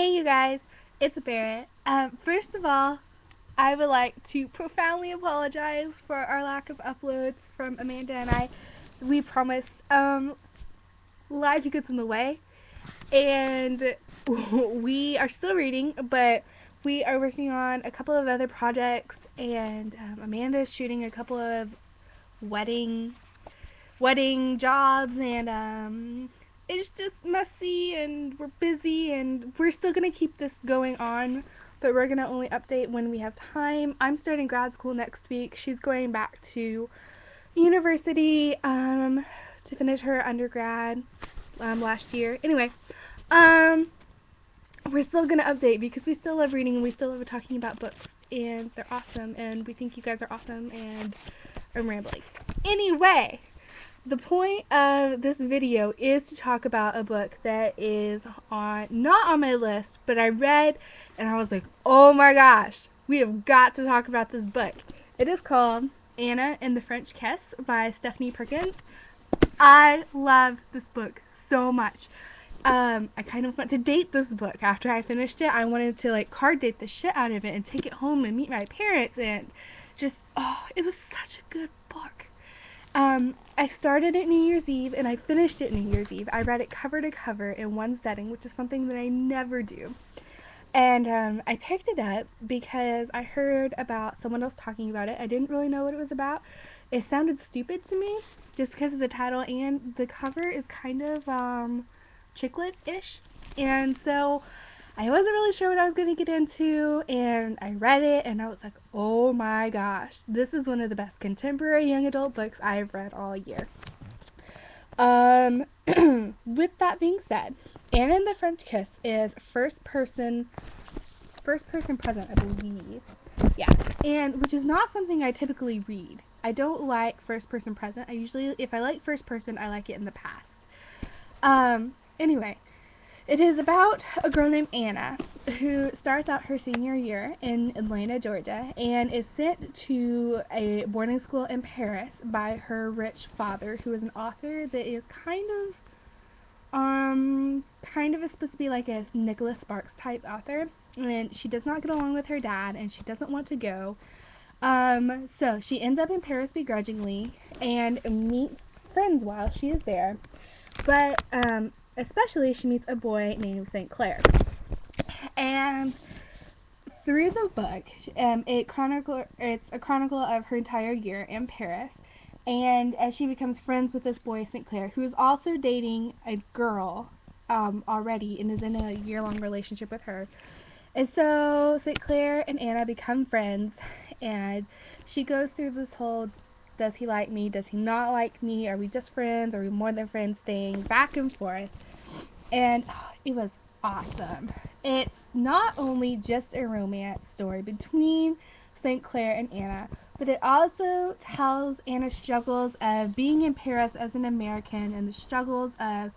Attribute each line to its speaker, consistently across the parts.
Speaker 1: Hey you guys, it's Barrett. First of all, I would like to profoundly apologize for our lack of uploads from Amanda and I. We promised life gets in the way, and we are still reading, but we are working on a couple of other projects, and Amanda is shooting a couple of wedding jobs, and it's just messy, and we're busy, and we're still gonna keep this going on, but we're gonna only update when we have time. I'm starting grad school next week. She's going back to university to finish her undergrad last year. Anyway, um, we're still gonna update because we still love reading and we still love talking about books, and they're awesome, and we think you guys are awesome, and I'm rambling. Anyway, the point of this video is to talk about a book that is not on my list, but I read and I was like, oh my gosh, we have got to talk about this book. It is called Anna and the French Kiss by Stephanie Perkins. I love this book so much. I kind of want to date this book after I finished it. I wanted to like card date the shit out of it and take it home and meet my parents, and just, oh, it was such a good book. I started it New Year's Eve and I finished it New Year's Eve. I read it cover to cover in one setting, which is something that I never do. And I picked it up because I heard about someone else talking about it. I didn't really know what it was about. It sounded stupid to me just because of the title, and the cover is kind of chiclet-ish. And so I wasn't really sure what I was going to get into, and I read it and I was like, oh my gosh, this is one of the best contemporary young adult books I've read all year. With that being said, Anna and the French Kiss is first person present, I believe. Yeah, and which is not something I typically read. I don't like first person present. If I like first person, I like it in the past. Anyway, it is about a girl named Anna who starts out her senior year in Atlanta, Georgia, and is sent to a boarding school in Paris by her rich father, who is an author that is kind of supposed to be like a Nicholas Sparks type author, and she does not get along with her dad, and she doesn't want to go. So she ends up in Paris begrudgingly and meets friends while she is there, but especially she meets a boy named St. Clair. And through the book, it's a chronicle of her entire year in Paris, and as she becomes friends with this boy St. Clair, who is also dating a girl already and is in a year-long relationship with her. And so St. Clair and Anna become friends, and she goes through this whole, does he like me, does he not like me, are we just friends, are we more than friends thing, back and forth. And it was awesome. It's not only just a romance story between St. Clair and Anna, but it also tells Anna's struggles of being in Paris as an American, and the struggles of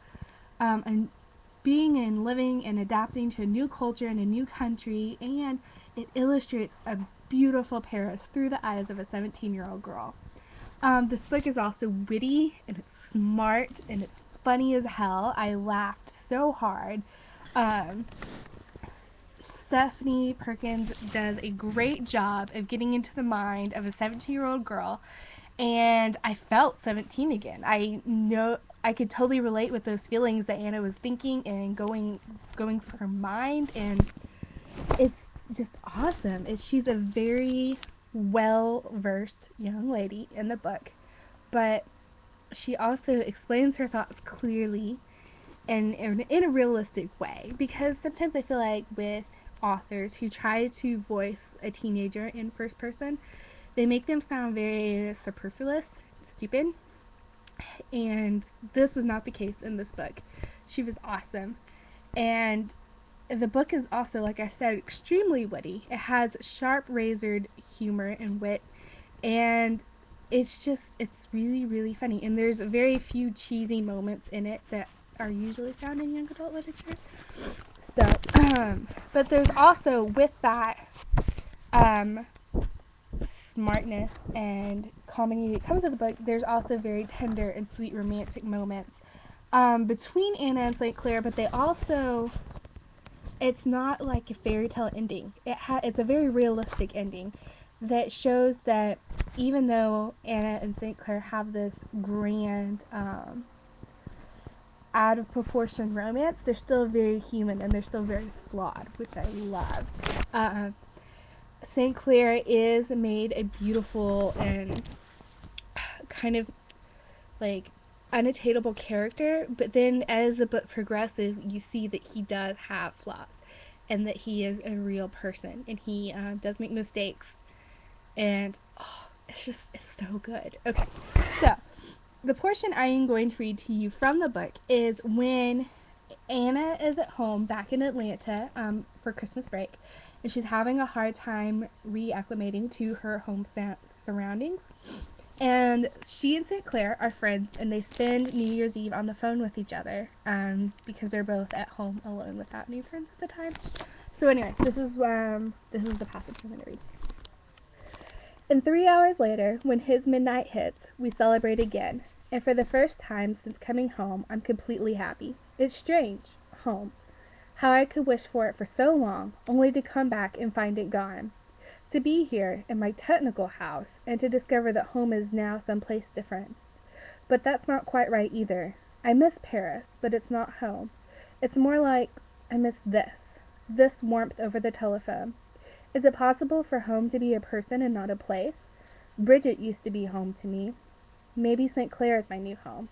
Speaker 1: being and living and adapting to a new culture and a new country, and it illustrates a beautiful Paris through the eyes of a 17-year-old girl. This book is also witty, and it's smart, and it's funny as hell. I laughed so hard. Stephanie Perkins does a great job of getting into the mind of a 17-year-old girl, and I felt 17 again. I know I could totally relate with those feelings that Anna was thinking and going through her mind, and it's just awesome. She's a very well-versed young lady in the book, but she also explains her thoughts clearly and in a realistic way, because sometimes I feel like with authors who try to voice a teenager in first person, they make them sound very superfluous, stupid, and this was not the case in this book. She was awesome, and the book is also, like I said, extremely witty. It has sharp, razored humor and wit, and it's really, really funny. And there's very few cheesy moments in it that are usually found in young adult literature. So, but there's also, with that smartness and comedy that comes with the book, there's also very tender and sweet romantic moments between Anna and St. Clair, but they also it's not like a fairy tale ending. It's a very realistic ending that shows that even though Anna and St. Clair have this grand, out of proportion romance, they're still very human and they're still very flawed, which I loved. St. Clair is made a beautiful and kind of like unattainable character, but then as the book progresses, you see that he does have flaws and that he is a real person and he does make mistakes, and it's so good. Okay, so the portion I am going to read to you from the book is when Anna is at home back in Atlanta for Christmas break, and she's having a hard time reacclimating to her home surroundings. And she and St. Clair are friends, and they spend New Year's Eve on the phone with each other because they're both at home alone without new friends at the time. So anyway, this is the passage I'm going to read. And 3 hours later, when his midnight hits, we celebrate again. And for the first time since coming home, I'm completely happy. It's strange. Home. How I could wish for it for so long, only to come back and find it gone. To be here, in my technical house, and to discover that home is now someplace different. But that's not quite right either. I miss Paris, but it's not home. It's more like I miss this warmth over the telephone. Is it possible for home to be a person and not a place? Bridget used to be home to me. Maybe St. Clair is my new home.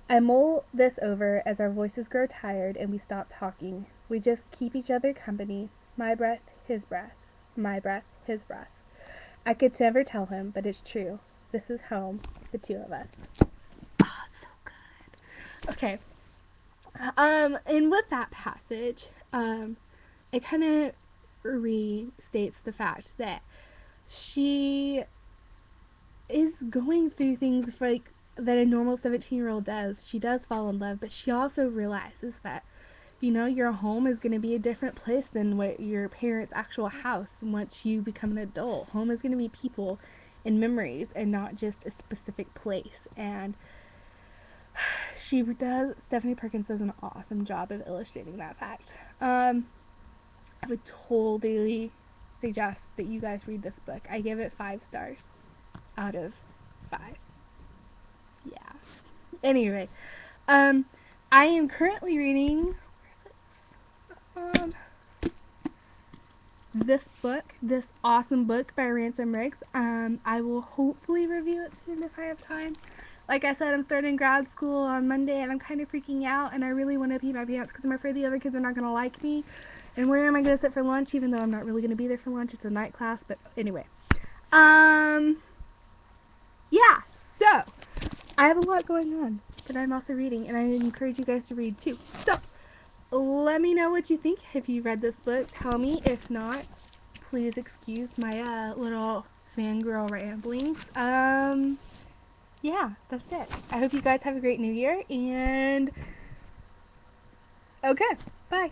Speaker 1: I mull this over as our voices grow tired and we stop talking. We just keep each other company. My breath, his breath. My breath, his breath. I could never tell him, but it's true. This is home, the two of us. Oh, it's so good. Okay. And with that passage, it kind of restates the fact that she is going through things like that a normal 17-year-old does. She does fall in love, but she also realizes that, your home is going to be a different place than what your parents' actual house once you become an adult. Home is going to be people and memories and not just a specific place. And Stephanie Perkins does an awesome job of illustrating that fact. I would totally suggest that you guys read this book. I give it 5 stars out of 5. Yeah. Anyway, I am currently reading this awesome book by Ransom Riggs. I will hopefully review it soon if I have time. Like I said, I'm starting grad school on Monday and I'm kind of freaking out, and I really want to pee my pants because I'm afraid the other kids are not going to like me. And where am I going to sit for lunch, even though I'm not really going to be there for lunch? It's a night class, but anyway. Yeah, so I have a lot going on that I'm also reading, and I encourage you guys to read too. So let me know what you think if you read this book. Tell me. If not, please excuse my little fangirl ramblings. Yeah, that's it. I hope you guys have a great new year, and okay, bye.